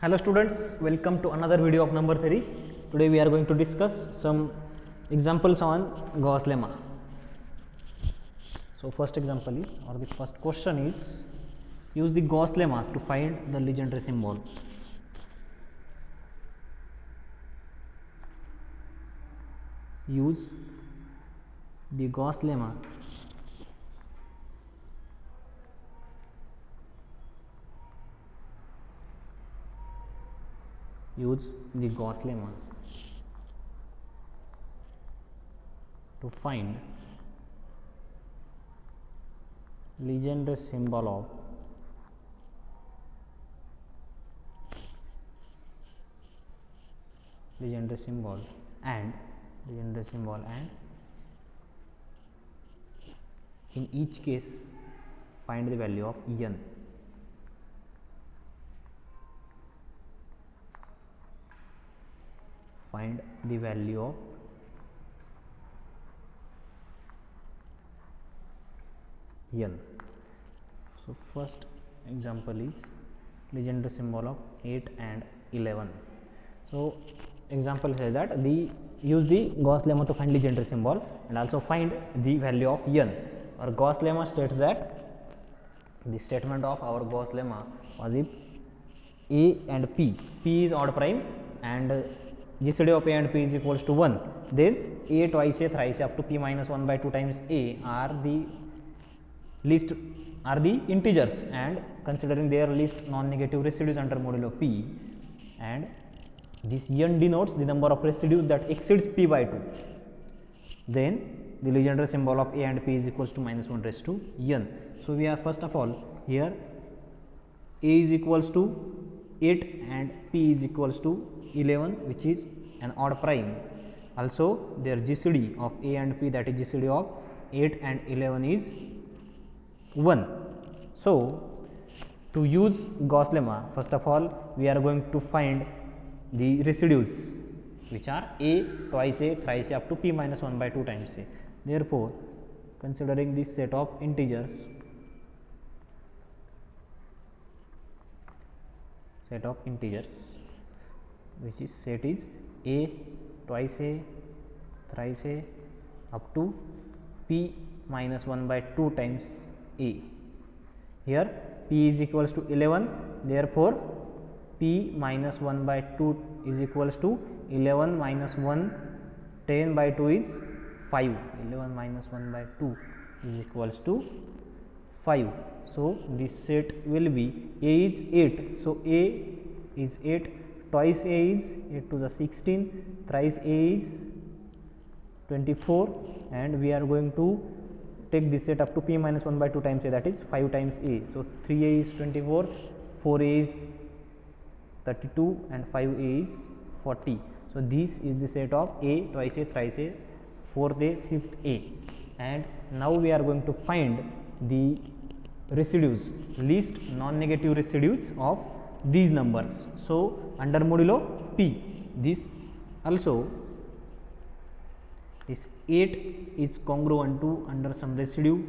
Hello students, welcome to another video of number theory. Today we are going to discuss some examples on Gauss lemma. So first example is, or the first question is, use the Gauss lemma to find the Legendre symbol. Use the Gauss lemma to find Legendre symbol of Legendre symbol and in each case find the value of n. Find the value of n. So first example is Legendre symbol of 8 and 11. So example says that use the Gauss lemma to find Legendre symbol and also find the value of n. Our Gauss lemma states that the statement of our Gauss lemma was if a and p is odd prime and GCD of a and p is equals to 1, then a twice a thrice a up to p minus 1 by 2 times a are the integers, and considering their least non-negative residues under modulo p, and this n denotes the number of residues that exceeds p by 2, then the Legendre symbol of a and p is equals to minus 1 raised to n. So we are first of all here a is equals to 8 and p is equals to 11, which is an odd prime. Also their GCD of a and p, that is GCD of 8 and 11 is 1. So to use Gauss lemma, first of all we are going to find the residues, which are a twice a thrice a up to p minus 1 by 2 times a. Therefore considering this set of integers, which is set is a twice a thrice a up to p minus 1 by 2 times a. Here p is equals to 11, therefore p minus 1 by 2 is equals to 11 minus 1, 10 by 2 is 5, 11 minus 1 by 2 is equals to 5. So this set will be a is 8, so a is 8, twice a is 8 to the 16, thrice a is 24, and we are going to take this set up to p minus 1 by 2 times a, that is 5 times a. So 3a is 24, 4a is 32 and 5a is 40. So this is the set of a twice a thrice a, fourth a, fifth a, and now we are going to find the residues, least non-negative residues of these numbers. So under modulo p, this also this 8 is congruent to under some residue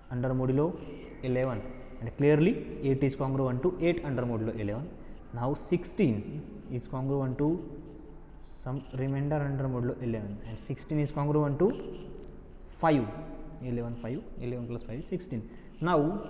under modulo 11, and clearly 8 is congruent to 8 under modulo 11. Now 16 is congruent to some remainder under modulo 11, and 16 is congruent to 5, 11 plus 5 is 16. Now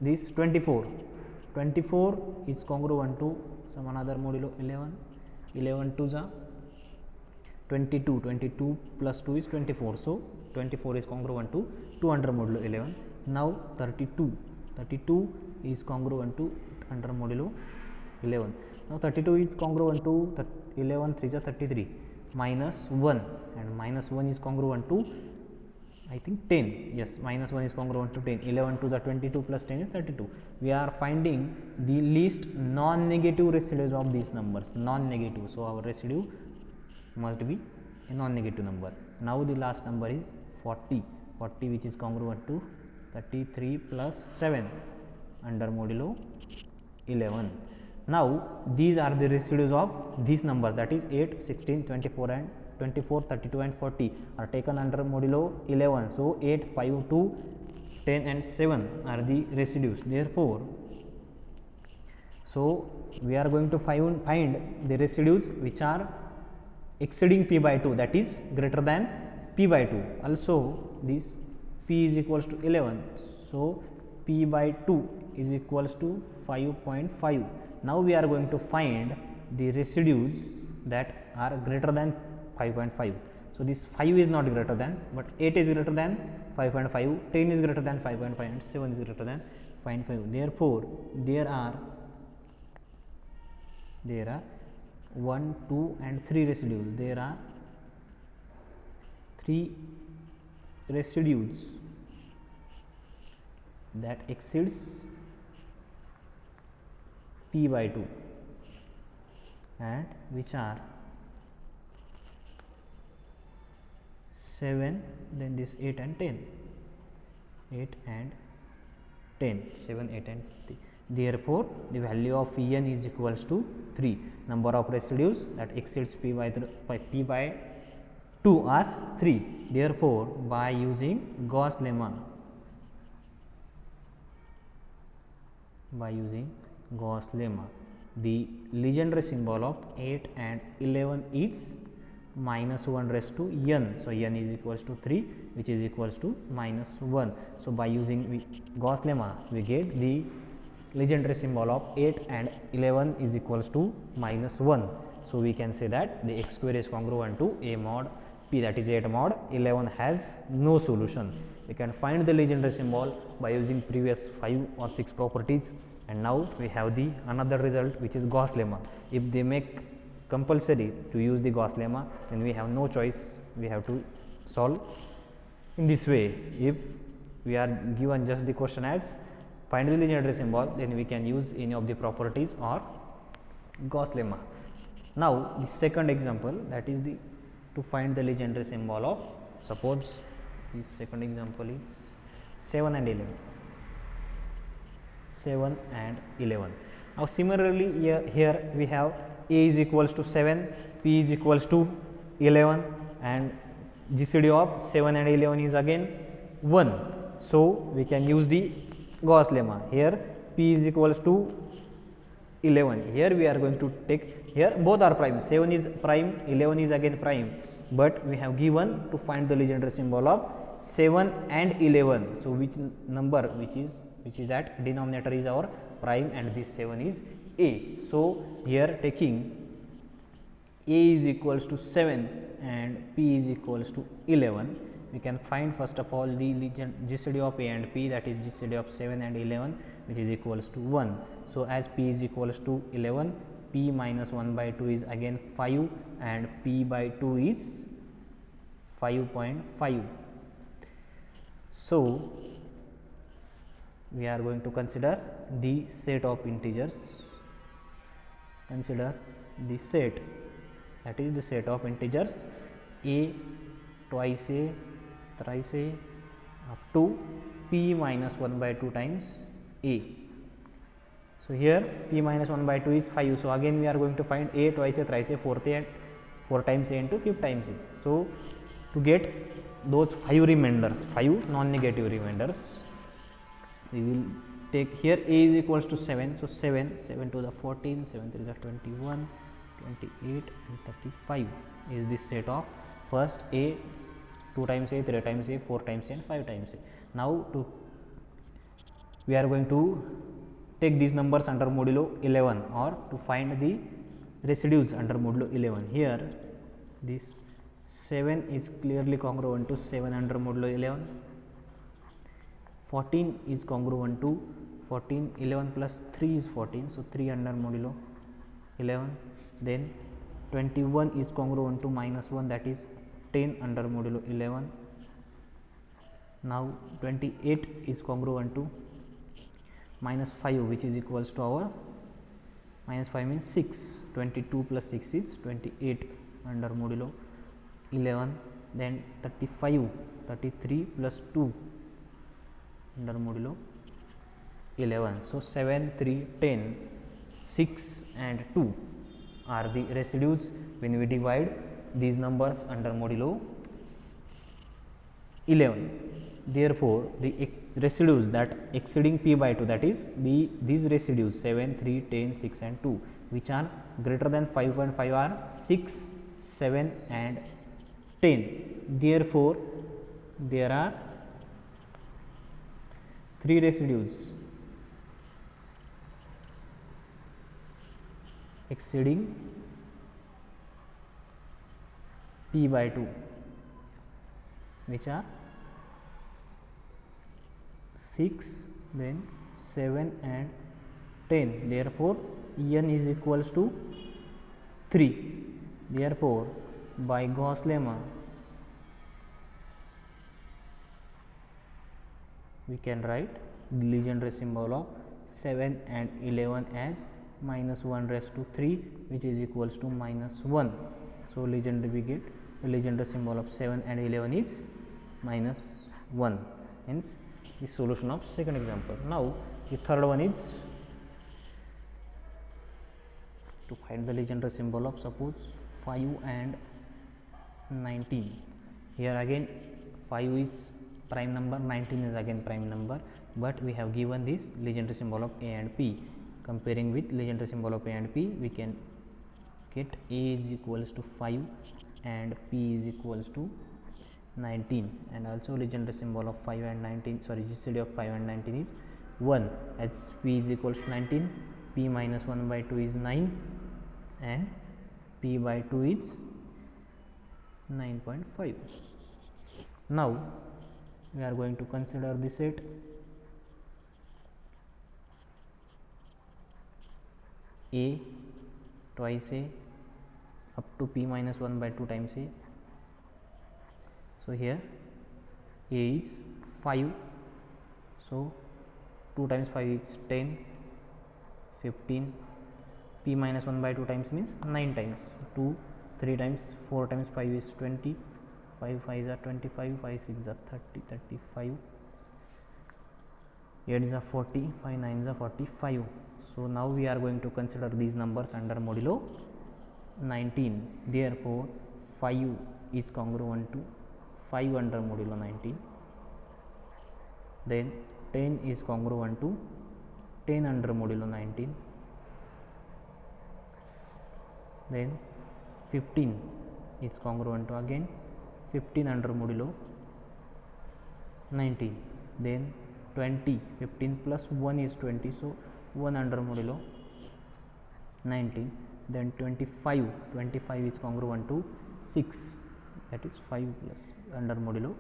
this 24 is congruent to some another modulo 11, 11 2 is 22, 22 plus 2 is 24, so 24 is congruent to 2 under modulo 11. Now 32 is congruent to under modulo 11. Now 32 is congruent to 11 3 is 33 minus 1, and minus 1 is congruent to I think 10, yes, minus 1 is congruent to 10, 11 to the 22 plus 10 is 32. We are finding the least non-negative residues of these numbers, non-negative, so our residue must be a non-negative number. Now the last number is 40, which is congruent to 33 plus 7 under modulo 11. Now these are the residues of these numbers, that is 8, 16, 24 and 24, 32 and 40 are taken under modulo 11. So 8, 5, 2, 10 and 7 are the residues. Therefore So we are going to find the residues which are exceeding p by 2, that is greater than p by 2. Also this p is equals to 11. So p by 2 is equals to 5.5. Now we are going to find the residues that are greater than 5.5. So this 5 is not greater than, but 8 is greater than 5.5, 10 is greater than 5.5, and 7 is greater than 5.5. Therefore there are 1, 2 and 3 residues. There are 3 residues that exceeds p by 2 and which are 7, then this 8 and 10, 8 and 10, 7, 8 and 10. Therefore the value of n is equals to 3. Number of residues that exceeds p by 2 are 3. Therefore by using Gauss lemma, the Legendre symbol of 8 and 11 is minus 1 raised to n. So n is equals to 3, which is equals to minus 1. So by using Gauss lemma, we get the Legendre symbol of 8 and 11 is equals to minus 1. So we can say that the x square is congruent to a mod p, that is 8 mod 11 has no solution. We can find the Legendre symbol by using previous 5 or 6 properties, and now we have the another result, which is Gauss lemma. If they make compulsory to use the Gauss lemma, then we have no choice, we have to solve in this way. If we are given just the question as find the Legendre symbol, then we can use any of the properties or Gauss lemma. Now the second example, that is to find the Legendre symbol of, suppose the second example is 7 and 11. 7 and 11. Now similarly here we have a is equals to 7, p is equals to 11, and GCD of 7 and 11 is again 1. So we can use the Gauss lemma. Here p is equals to 11. Here we are going to take, here both are prime, 7 is prime, 11 is again prime, but we have given to find the Legendre symbol of 7 and 11. So which number which is at denominator is our prime, and this 7 is a. So here taking a is equals to 7 and p is equals to 11, we can find first of all the GCD of a and p, that is GCD of 7 and 11, which is equals to 1. So as p is equals to 11, p minus 1 by 2 is again 5, and p by 2 is 5.5. So we are going to consider the set of integers. Consider the set, that is the set of integers a, twice a, thrice a, up to p minus 1 by 2 times a. So here p minus 1 by 2 is 5. So again we are going to find a, twice a, thrice a, fourth a, and 4 times a into 5 times a. So to get those 5 remainders, 5 non-negative remainders, we will take here a is equals to 7. So 7 to the 14, 7 3 is 21, 28 and 35 is the set of first a, 2 times a, 3 times a, 4 times a and 5 times a. Now we are going to take these numbers under modulo 11, or to find the residues under modulo 11. Here this 7 is clearly congruent to 7 under modulo 11. 14 is congruent to 14, 11 plus 3 is 14, so 3 under modulo 11. Then 21 is congruent to minus 1, that is 10 under modulo 11. Now 28 is congruent to minus 5, which is equals to our minus 5 means 6. 22 plus 6 is 28 under modulo 11. Then 35, 33 plus 2 under modulo 11. So 7, 3, 10, 6 and 2 are the residues when we divide these numbers under modulo 11. Therefore the residues that exceeding p by 2, that is these residues 7, 3, 10, 6 and 2 which are greater than 5.5 are 6, 7 and 10. Therefore, there are 3 residues exceeding p by 2 which are 6, then 7 and 10. Therefore, n is equals to 3. Therefore, by Gauss lemma we can write Legendre symbol of 7 and 11 as minus 1 raised to 3 which is equals to minus 1. So, Legendre we get the Legendre symbol of 7 and 11 is minus 1. Hence, the solution of second example. Now, the third one is to find the Legendre symbol of suppose 5 and 19. Here again 5 is prime number, 19 is again prime number, but we have given this Legendre symbol of a and p. Comparing with Legendre symbol of a and p, we can get a is equals to 5 and p is equals to 19, and also Legendre symbol of 5 and 19, sorry, GCD of 5 and 19 is 1 as p is equals to 19, p minus 1 by 2 is 9 and p by 2 is 9.5. Now, we are going to consider the set a twice a up to p minus 1 by 2 times a. So, here a is 5, so 2 times 5 is 10, 15, p minus 1 by 2 times means 9 times, 2, 3 times, 4 times 5 is 20, 5 5s are 25, 5 6 are 30, 35, 8 is a 40, 5 9 is a 45. So, now we are going to consider these numbers under modulo 19. Therefore, 5 is congruent to 5 under modulo 19. Then 10 is congruent to 10 under modulo 19. Then 15 is congruent to again 15 under modulo 19. Then 20, 15 plus 1 is 20, so 1 under modulo 19. Then 25, 25 is congruent to 6, that is 5 plus under modulo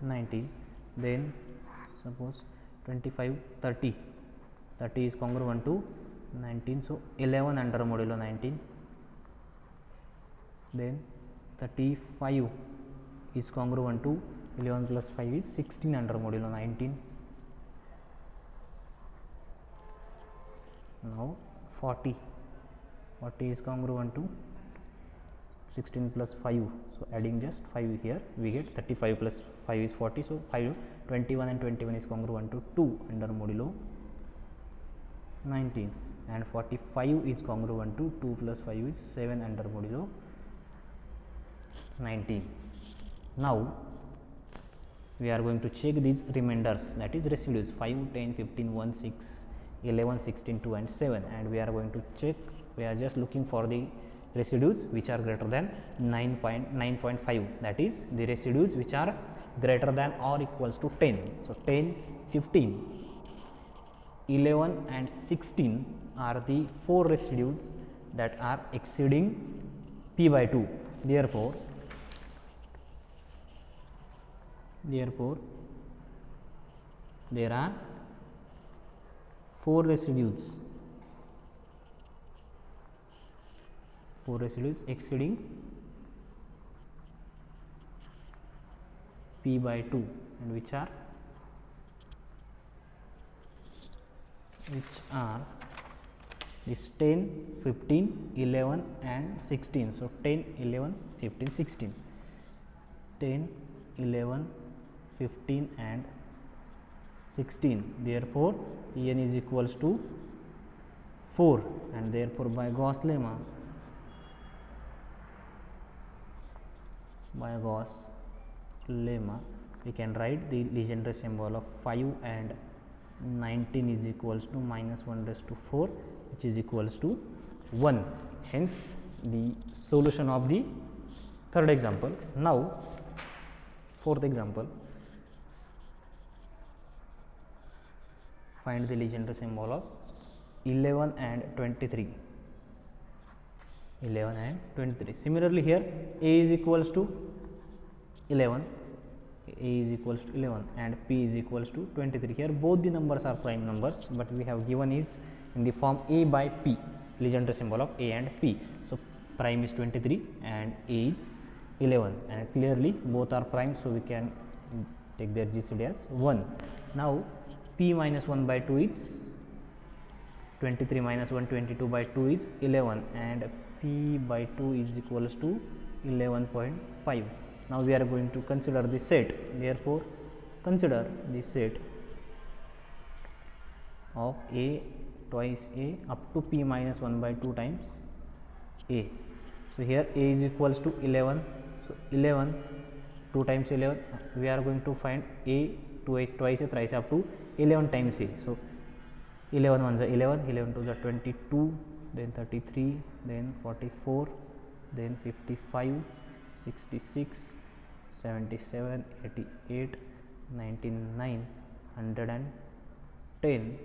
19. Then suppose 25, 30, 30 is congruent to 19, so 11 under modulo 19. Then 35 is congruent to 11 plus 5 is 16 under modulo 19. Now 40, 40 is congruent to 16 plus 5, so adding just 5 here we get 35 plus 5 is 40, so 5, 21 and 21 is congruent to 2 under modulo 19, and 45 is congruent to 2 plus 5 is 7 under modulo 19. Now, we are going to check these remainders, that is residues 5, 10, 15, 1, 6, 11, 16, 2 and 7, and we are going to check, we are just looking for the residues which are greater than 9.5, that is the residues which are greater than or equals to 10. So, 10, 15, 11 and 16 are the 4 residues that are exceeding p by 2. Therefore, there are 4 residues exceeding p by 2, and which are this 10, 15, 11 and 16. So, 10, 11, 15, 16, 10, 11, 15 and 16. Therefore, n is equals to 4, and therefore, by Gauss lemma, we can write the Legendre symbol of 5 and 19 is equals to minus 1 raised to 4, which is equals to 1. Hence the solution of the third example. Now fourth example, find the Legendre symbol of 11 and 23. 11 and 23. Similarly here A is equals to 11, A is equals to 11 and P is equals to 23. Here both the numbers are prime numbers, but we have given is in the form A by P, Legendre symbol of A and P. So prime is 23 and A is 11, and clearly both are prime, so we can take their GCD as 1. Now P minus 1 by 2 is 23 minus 1, 22 by 2 is 11, and P by 2 is equals to 11.5. Now we are going to consider the set. Therefore consider the set of A twice A up to P minus 1 by 2 times A. So here A is equals to 11. So 11 2 times 11, we are going to find A twice A thrice up to 11 times A. So 11 1 is 11, 11 2 is 22, then 33, then 44, then 55, 66, 77, 88, 99, 110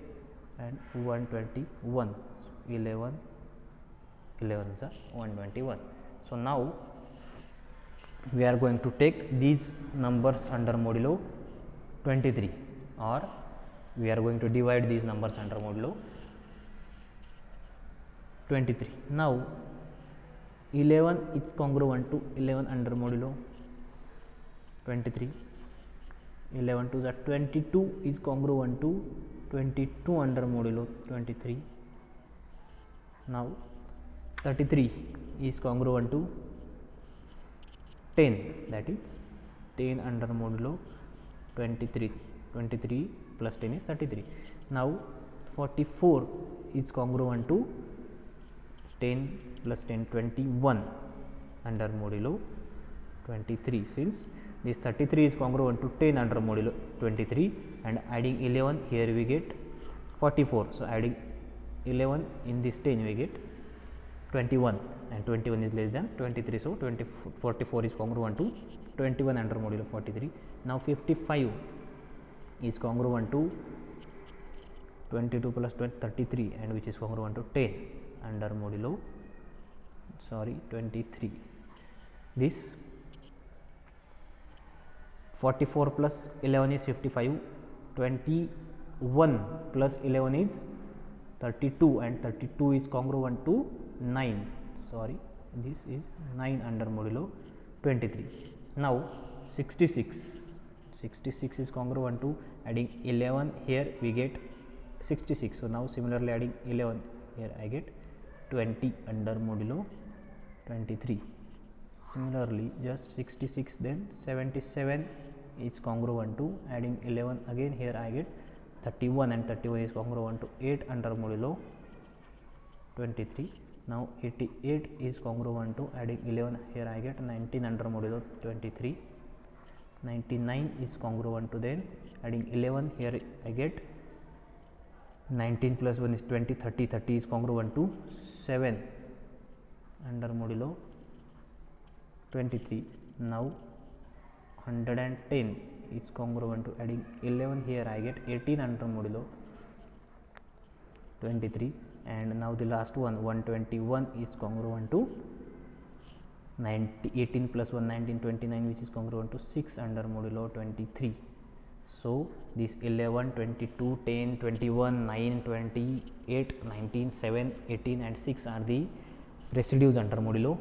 and 121. 11 is 121. So now we are going to take these numbers under modulo 23, or we are going to divide these numbers under modulo 23. Now 11 is congruent to 11 under modulo 23. 11 to the 22 is congruent to 22 under modulo 23. Now 33 is congruent to 10, that is 10 under modulo 23. 23 plus 10 is 33. Now 44 is congruent to 10 plus 10, 21 under modulo 23. Since this 33 is congruent to 10 under modulo 23, and adding 11 here we get 44. So adding 11 in this 10 we get 21, and 21 is less than 23. So 44 is congruent to 21 under modulo 43. Now 55 is congruent to 22 plus 20, 33, and which is congruent to 10 under modulo 23. This 44 plus 11 is 55, 21 plus 11 is 32, and 32 is congruent to 9. Sorry, this is 9 under modulo 23. Now 66 is congruent to, adding 11 here we get 66. So now similarly adding 11 here I get 20 under modulo 23. Similarly just 66, then 77 is congruent to, adding 11 again here I get 31, and 31 is congruent to 8 under modulo 23. Now 88 is congruent to, adding 11 here I get 19 under modulo 23. 99 is congruent to, then adding 11 here I get 19 plus 1 is 20, 30, 30 is congruent to 7 under modulo 23. Now 110 is congruent to, adding 11 here I get 18 under modulo 23, and now the last one 121 is congruent to 18 plus 1 19, 29, which is congruent to 6 under modulo 23. So this 11, 22, 10, 21, 9, 28, 19, 7, 18 and 6 are the residues under modulo,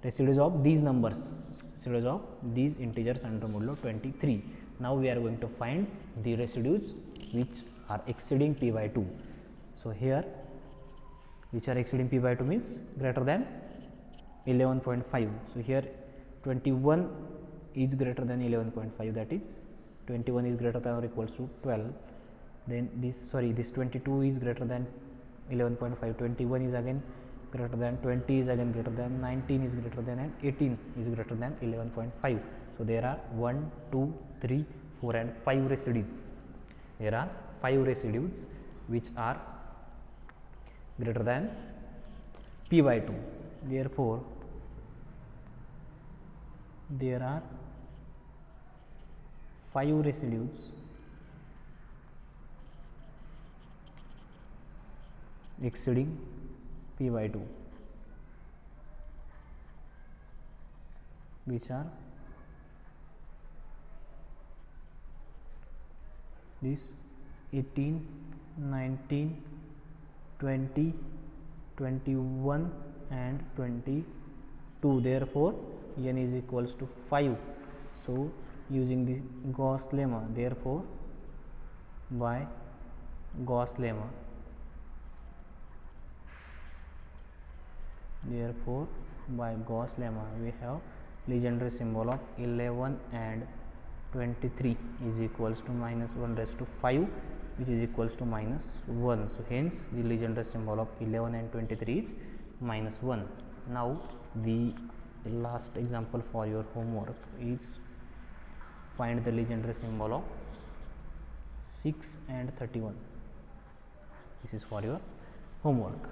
residues of these numbers, residues of these integers under modulo 23. Now we are going to find the residues which are exceeding p by 2. So here which are exceeding p by 2 means greater than 11.5. So here 21 is greater than 11.5, that is 21 is greater than or equals to 12. Then this 22 is greater than 11.5, 21 is again greater than, 20 is again greater than, 19 is greater than, and 18 is greater than 11.5. So there are 1 2 3 4 and 5 residues. There are 5 residues which are greater than p by 2. Therefore there are 5 residues exceeding p by 2, which are this 18, 19, 20, 21 and 22. Therefore n is equals to 5. So using the Gauss lemma, therefore by Gauss lemma, therefore by Gauss lemma we have Legendre symbol of 11 and 23 is equals to minus 1 raised to 5, which is equals to minus 1. So hence the Legendre symbol of 11 and 23 is minus 1. Now the last example for your homework is find the Legendre symbol of 6 and 31. This is for your homework.